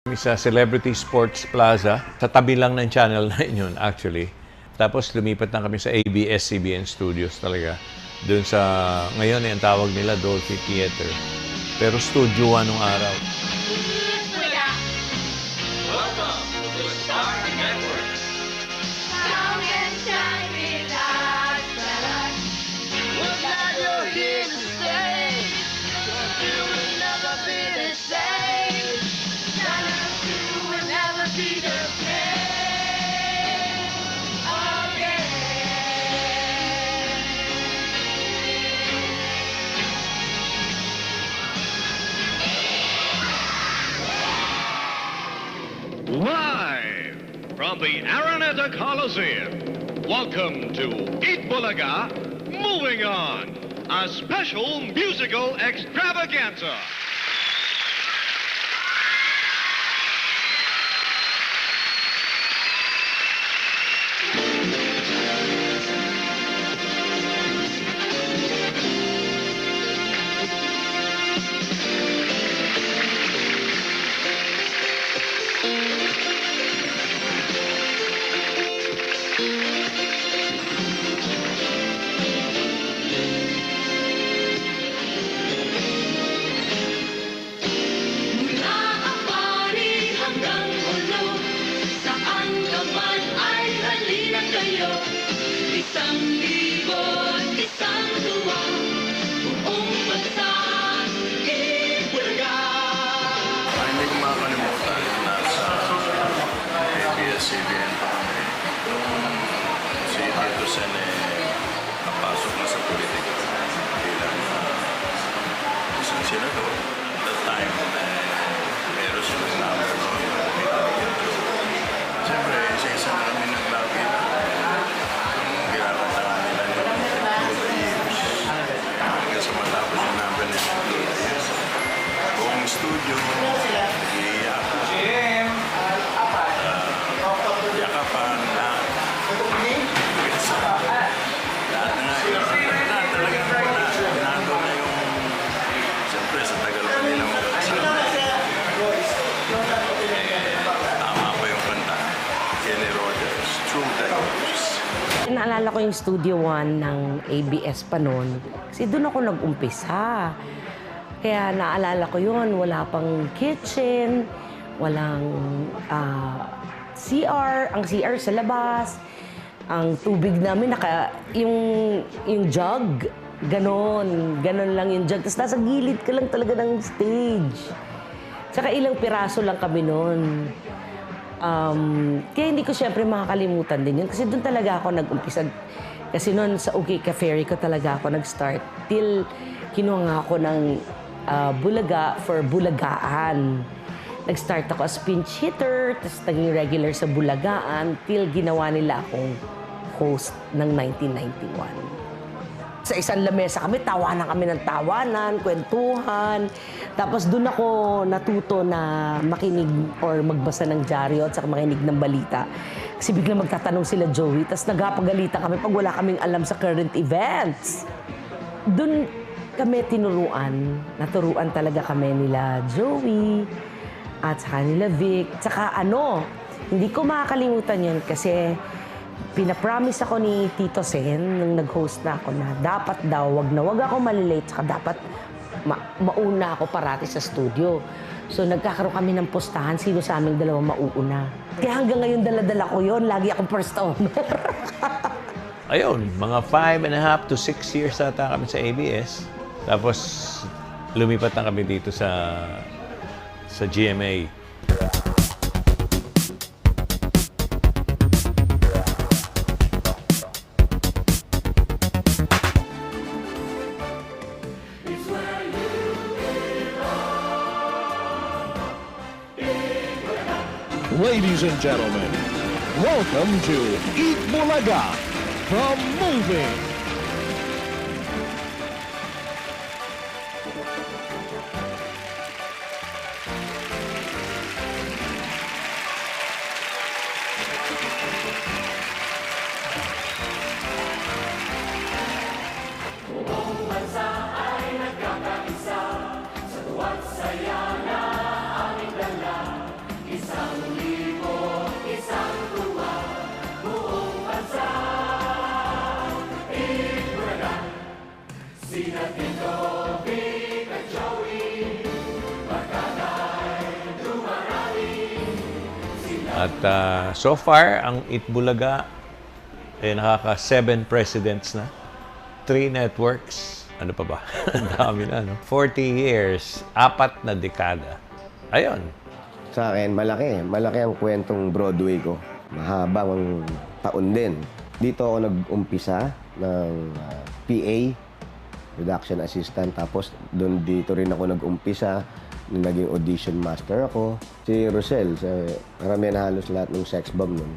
Sa Celebrity Sports Plaza. Sa tabi lang ng Channel 9 yun, actually. Tapos lumipat na kami sa ABS-CBN Studios talaga. Doon sa, ngayon ang tawag nila Dolphy Theater. Pero Studio 1 nung araw. Welcome to Star Network. Come and shine with us, brother. We're glad you're here to stay. You will never be the same. None of you will never be the same again. Live from the Araneta Coliseum, welcome to Eat Bulaga, Moving On, a special musical extravaganza. Mula Apari hanggang Ulo, saan ka man ay halina kayo. 1,000 isang tuwa, buong bansa, Ibulaga. Hindi ko makakalimutan na sa ABS-CBN pa kami. Nung si Tito Sen napasok na sa politika bilang isang senador. At that time, meron silang number noon. Siyempre, isa-isa na kami naglagi. Nung ginakanta nila yung Through the Years. Hanggang sa matapos yung number nila Through the Years. Buong studio, iiyak. Yakapan na. Lahat na talagang nando na yung siyempre sa tagal pa nila magkasama. Tama pa yung kanta. Kenny Rogers, Through the Years. Naalala ko yung Studio 1 ng ABS pa noon. Kasi doon ako nag-umpisa. Kaya naalala ko yun, wala pang kitchen, walang CR, ang CR sa labas. Ang tubig namin, yung jug, ganon lang yung jug. Tapos nasa gilid ka lang talaga ng stage. Tsaka ilang piraso lang kami noon. Kaya hindi ko siyempre makakalimutan din yun. Kasi doon talaga ako nag-umpisa. Kasi noon sa OK Ferry ko talaga ako nag-start. Till kinuha nga ako ng Bulaga for Bulagaan. Nag-start ako as pinch hitter, tapos naging regular sa Bulagaan, till ginawa nila akong host ng 1991. Sa isang lamesa kami, tawanan kami ng tawanan, kwentuhan. Tapos doon ako natuto na makinig or magbasa ng dyaryo at saka makinig ng balita. Kasi biglang magtatanong sila Joey, tapos nagpapagalitan kami pag wala kaming alam sa current events. Doon kami naturuan talaga kami nila Joey at saka nila Vic. Tsaka hindi ko makakalimutan yun kasi pinapromise ako ni Tito Sen nung nag-host na ako na dapat daw, wag ako malilate, tsaka dapat mauna ako parati sa studio. So nagkakaroon kami ng postahan, sino sa aming dalawa mauuna. Kaya hanggang ngayon dala-dala ko yun, lagi akong first honor. Ayun, mga 5.5 to 6 years ata kami sa ABS. Tapos lumipat na kami dito sa GMA. Ladies and gentlemen, welcome to Eat Bulaga from Moving. At so far, ang Itbulaga ay nakaka-7 presidents na, 3 networks, ano pa ba? Ang dami na, no? 40 years, 4 na dekada. Ayun. Sa akin, malaki. Malaki ang kwentong Broadway ko. Mahabang taon din. Dito ako nag-umpisa ng PA, production assistant. Tapos dito rin ako nag-umpisa, naging audition master ako. Si Rosel, karamihan halos lahat ng sex bomb nun.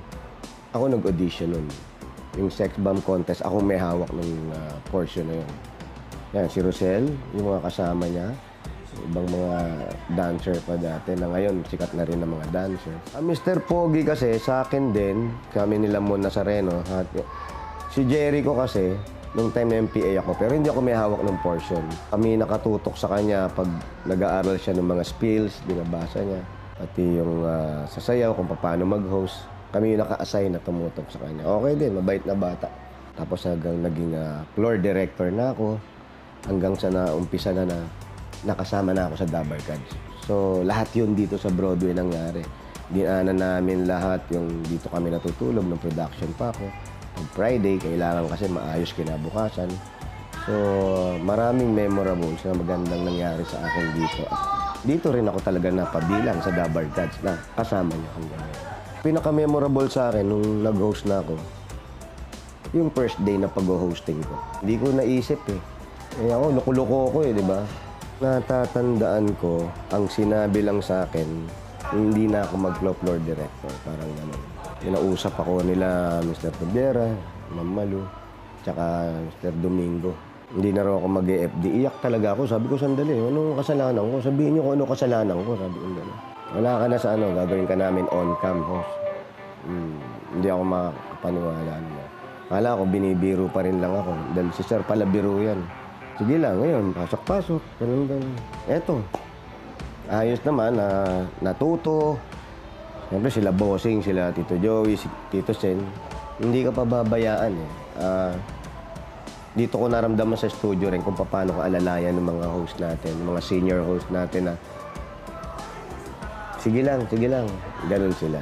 Ako nag-audition nun. Yung sex bomb contest, ako may hawak ng portion na yun. Yan, si Rosel, yung mga kasama niya, ibang mga dancer pa dati na ngayon sikat na rin ng mga dancer. Mr. Pogi kasi sa akin din, kami nila Mon Nazareno. Si Jericho kasi, nung time na MPA ako, pero hindi ako may hawak ng portion. Kami nakatutok sa kanya pag nag-aaral siya ng mga skills, binabasa niya. Pati yung sasayaw, kung paano mag-host. Kami yung naka-assign na tumutok sa kanya. Okay din, mabait na bata. Tapos hanggang naging floor director na ako, hanggang sa naumpisa na nakasama na ako sa Dabar Cats. So, lahat yun dito sa Broadway nangyari. Dinaanan namin lahat yung dito kami natutulog ng production pa ako. Pag Friday, kailangan kasi maayos kinabukasan. So, maraming memorables na magandang nangyari sa akin dito. Dito rin ako talaga napabilang sa Dabar Cats na kasama niya hanggang ngayon. Pinaka-memorable sa akin nung nag-host na ako, yung first day na pag-hosting ko. Hindi ko naisip eh. Ako, loko-loko ko di ba? Natatandaan ko, ang sinabi lang sa akin, hindi na ako mag-floor director. Parang gano'n. Pinausap ako nila Mr. Tobera, Ma'am Malu, tsaka Mr. Domingo. Hindi na raw ako mag-FD. Iyak talaga ako. Sabi ko, sandali, anong kasalanan ko? Sabihin niyo kung ano kasalanan ko. Sabi ko, gano'n. Wala ka na sa gagawin ka namin on-cam host. Hindi ako makapaniwala nila. Kala ko, binibiro pa rin lang ako. Dahil si Sir pala biro yan. Sige lang, ngayon, pasok-pasok, ganun. Eto, ayos naman, natuto. Siyempre sila Bossing, sila Tito Joey, si Tito Sen. Hindi ka pababayaan eh. Dito ko naramdaman sa studio rin kung paano ka alalayan ng mga host natin, mga senior host natin na sige lang, ganun sila.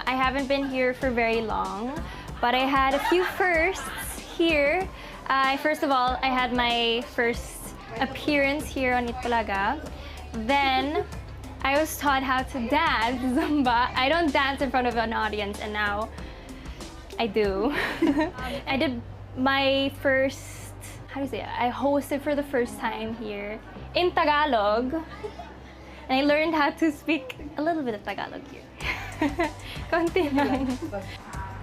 I haven't been here for very long, but I had a few firsts here. First of all, I had my first appearance here on Itbulaga. Then, I was taught how to dance Zumba. I don't dance in front of an audience, and now I do. I did my first, how do you say it? I hosted for the first time here in Tagalog. And I learned how to speak a little bit of Tagalog here. Konti lang.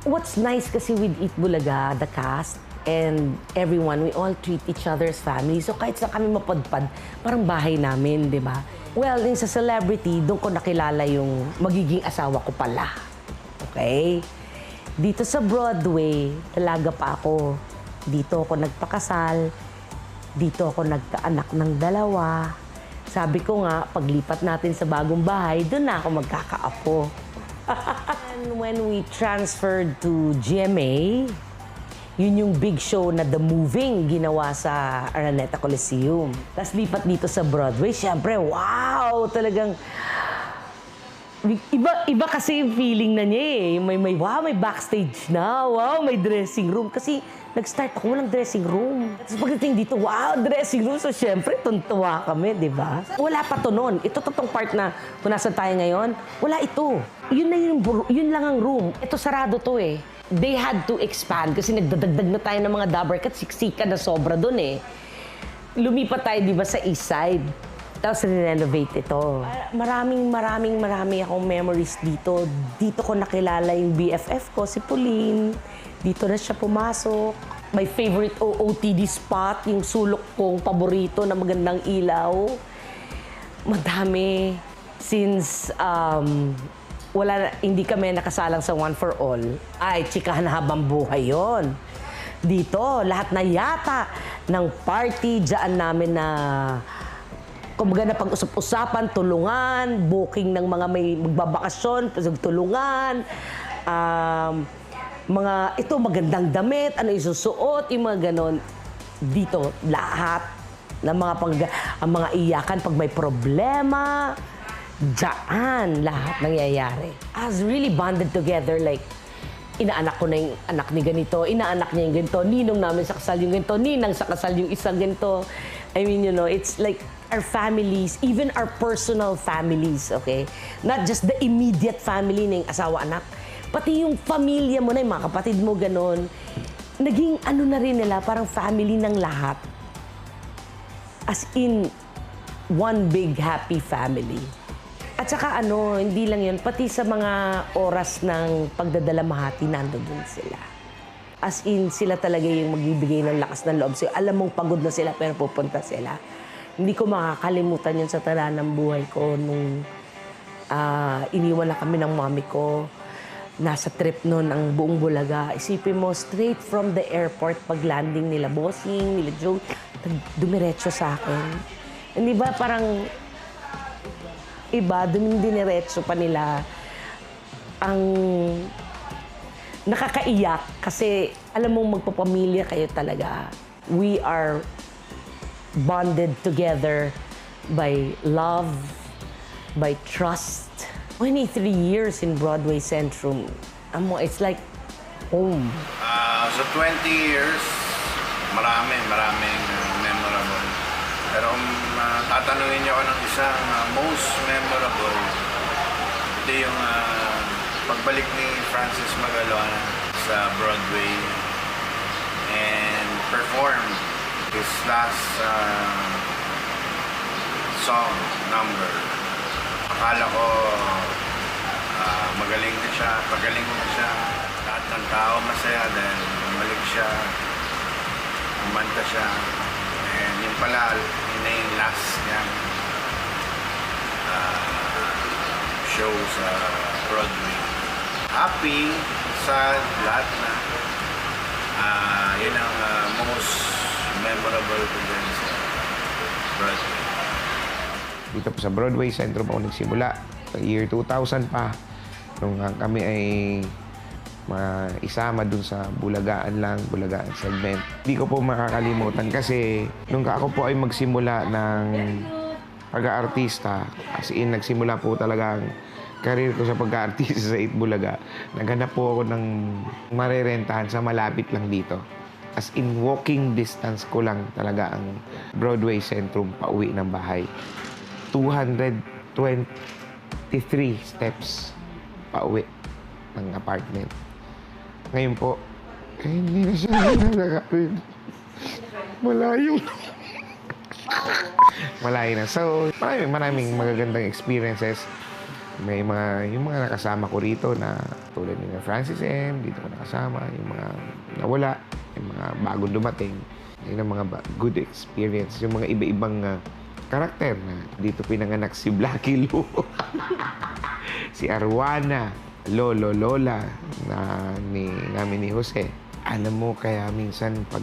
What's nice kasi with Itbulaga, the cast, and everyone, we all treat each other as family. So kahit saan kami mapadpad, parang bahay namin, di ba? Well, yung sa celebrity, doon ko nakilala yung magiging asawa ko pala. Okay? Dito sa Broadway, talaga pa ako. Dito ako nagpakasal. Dito ako nagkaanak ng 2. Sabi ko nga, paglipat natin sa bagong bahay, doon na ako magkakaapo. And when we transferred to GMA, yun yung big show na The Moving ginawa sa Araneta Coliseum. Tapos lipat dito sa Broadway, syempre, wow! Talagang iba kasi yung feeling na niya eh. Wow, may backstage na. Wow, may dressing room. Kasi nag-start ako, walang dressing room. Tapos pagdating dito, wow, dressing room. So syempre, tuntua kami, di ba? Wala pa to noon. Ito totong part na kung nasan tayo ngayon, wala ito. Yun lang ang room. Ito sarado to eh. They had to expand kasi nagdadagdag na tayo ng mga Dabar Cats, siksikan na sobra doon eh. Lumipat tayo, di ba, sa East Side. Tapos renovate ito. Marami akong memories dito. Dito ko nakilala yung BFF ko, si Pauline. Dito na siya pumasok. My favorite OOTD spot, yung sulok kong paborito na magandang ilaw. Madami. Since hindi kami nakasalang sa One for All, ay chikahan habang buhay yon. Dito, lahat na yata ng party dyan namin na kumbaga na pag-usap-usapan, tulungan, booking ng mga may magbabakasyon, tulungan, ito magandang damit, ano isusuot, yung mga ganon. Dito, lahat ng mga ang mga iyakan pag may problema, Diyan lahat nangyayari. I was really bonded together, like, inaanak ko na yung anak ni ganito, inaanak niya yung ganito, ninong namin sa kasal yung ganito, ninang sa kasal yung isang ganito. I mean, you know, it's like our families, even our personal families, okay? Not just the immediate family ng asawa, anak. Pati yung pamilya mo na, yung mga kapatid mo, ganon. Naging ano na rin nila, parang family ng lahat. As in, one big happy family. At saka ano, hindi lang yun, pati sa mga oras ng pagdadalamhati, nandoon sila. As in, sila talaga yung magbibigay ng lakas ng loob. So, alam mong pagod na sila, pero pupunta sila. Hindi ko makakalimutan yun sa talaan ng buhay ko nung iniwan na kami ng mami ko. Nasa trip noon ang buong Bulaga. Isipin mo, straight from the airport, pag landing nila Bossing, nila Joe, dumiretso sa akin. Hindi ba parang iba, diniretso pa nila ang nakakaiyak kasi alam mong magpapamilya kayo talaga. We are bonded together by love, by trust. 23 years in Broadway Centrum. It's like home. Sa 20 years, maraming memorable. Pero kung tatanungin niyo ako ng isang most memorable, ito yung pagbalik ni Francis Magaluana sa Broadway and performed his last song, Number. Akala ko magaling na siya, pagaling na siya. Lahat ng tao masaya dahil bumalik siya, kumanta siya. And yun pala, yun na yung last niyang show sa Broadway. Happy, sad, lahat na. Yun ang most memorable ko din sa Broadway. Dito po sa Broadway Centrum ako nagsimula. Year 2000 pa. Nung kami ay isama dun sa Bulagaan segment. Hindi ko po makakalimutan kasi nung ako po ay magsimula ng pag-aartista, as in nagsimula po talaga ang career ko sa pag-aartista sa Itbulaga. Naghanap po ako ng marerentahan sa malapit lang dito. As in walking distance ko lang talaga ang Broadway Centrum pauwi ng bahay. 223 steps pauwi ng apartment. Ngayon po, hindi na siya nalakapin. Malayo. Malayo na. So, maraming magagandang experiences. May yung mga nakasama ko rito na tulad ni Francis M, dito ko nakasama, yung mga nawala, yung mga bagong dumating. Yun ang mga good experience. Yung mga iba-ibang karakter na dito pinanganak si Blackie Lou, si Arwana, Lolo, Lola namin ni Jose. Alam mo, kaya minsan pag